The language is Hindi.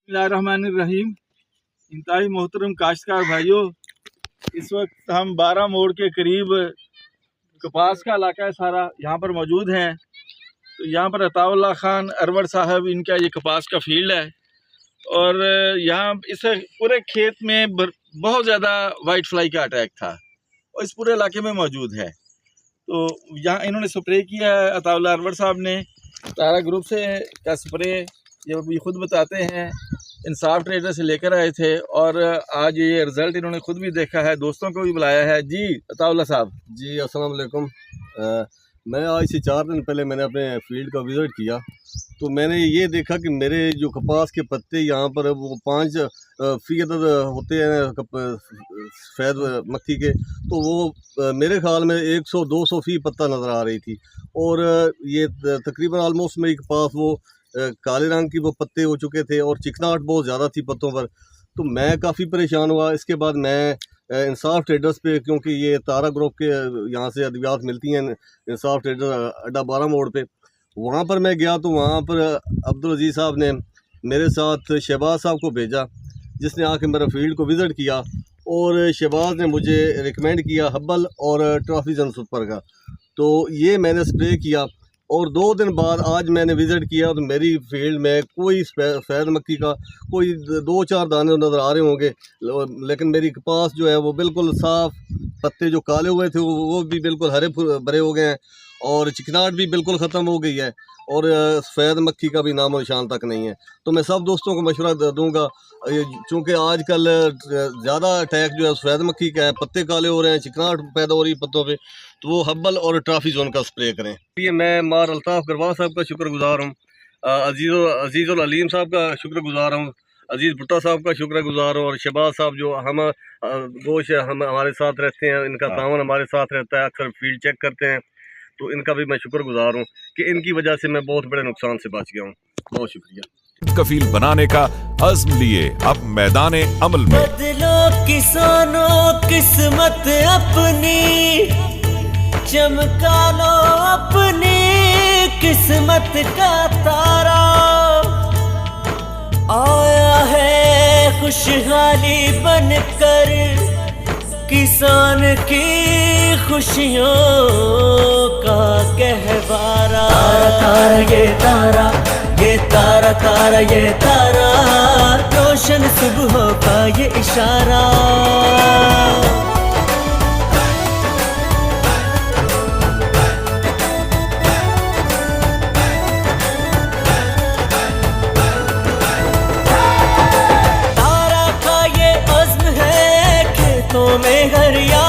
बिस्मिल्लाहिर्रहमानिर्रहीम। इंतहाई मोहतरम काश्तकार भाइयों, इस वक्त हम 12 मोड़ के करीब कपास का इलाका है सारा यहाँ पर मौजूद हैं। तो यहाँ पर अताउल्लाह खान अरवर साहब, इनका ये कपास का फील्ड है और यहाँ इस पूरे खेत में बहुत ज़्यादा वाइट फ्लाई का अटैक था और इस पूरे इलाके में मौजूद है। तो यहाँ इन्होंने स्प्रे किया है अताउल्लाह अरवर साहब ने, तारा ग्रुप से का स्प्रे, ये भी खुद बताते हैं, इंसाफ ट्रेडर से लेकर आए थे और आज ये रिज़ल्ट इन्होंने खुद भी देखा है, दोस्तों को भी बुलाया है। जी अताउल्लाह साहब। जी अस्सलाम वालेकुम। मैं आज से 4 दिन पहले मैंने अपने फील्ड का विज़िट किया तो मैंने ये देखा कि मेरे जो कपास के पत्ते यहाँ पर वो 5% होते हैं सफ़ेद मक्खी के, तो वो मेरे ख्याल में 100-200 फी पत्ता नज़र आ रही थी और ये तकरीबन आलमोस्ट मेरे पास वो काले रंग की वो पत्ते हो चुके थे और चिकनाहट बहुत ज़्यादा थी पत्तों पर। तो मैं काफ़ी परेशान हुआ। इसके बाद मैं इंसाफ ट्रेडर्स पे, क्योंकि ये तारा ग्रुप के यहाँ से अद्वियात मिलती हैं, इंसाफ ट्रेडर अड्डा 12 मोड़ पे, वहाँ पर मैं गया तो वहाँ पर अब्दुल अजीज़ साहब ने मेरे साथ शहबाज साहब को भेजा, जिसने आके मेरा फील्ड को विज़िट किया और शहबाज ने मुझे रिकमेंड किया हब्बल और ट्रॉफीजन सुपर का। तो ये मैंने स्प्रे किया और 2 दिन बाद आज मैंने विज़िट किया तो मेरी फील्ड में कोई सफ़ेद मक्खी का कोई 2-4 दाने नज़र आ रहे होंगे, लेकिन मेरी कपास जो है वो बिल्कुल साफ़, पत्ते जो काले हुए थे वो भी बिल्कुल हरे भरे हो गए हैं और चिकनाहट भी बिल्कुल ख़त्म हो गई है और सफ़ेद मक्खी का भी नामो निशान तक नहीं है। तो मैं सब दोस्तों को मशवरा दूँगा, चूँकि आजकल ज़्यादा अटैक जो है सफ़ेद मक्खी का है, पत्ते काले हो रहे हैं, चिकनाहट पैदा हो रही है पत्तों पे, तो वो हब्बल और ट्रॉफीजोन का स्प्रे करें। ये मैं मार अल्ताफ़ गरवाल साहब का शुक्रगुज़ार हूँ, अजीज़ुल अलीम साहब का शुक्रगुज़ार हूँ, अजीज़ भुट्टा साहब का शुक्रगुज़ार हूँ और शहबाज साहब जो हम गोश हम हमारे साथ रहते हैं, इनका तावन हमारे साथ रहता है, अक्सर फील्ड चेक करते हैं, तो इनका भी मैं शुक्रगुज़ार हूँ कि इनकी वजह से मैं बहुत बड़े नुकसान से बच गया हूँ। बहुत शुक्रिया। कफील बनाने का अज़्म लिए अब मैदाने अमल में। बदलो किसानों किस्मत अपनी, चमका लो अपनी किस्मत का तारा। आया है खुशहाली बनकर किसान की खुशियों का कहवारा। तारा ये तारा, ये तारा तारा ये तारा, रोशन सुबह का ये इशारा। तारा का ये अज़्म है खेतों में हरिया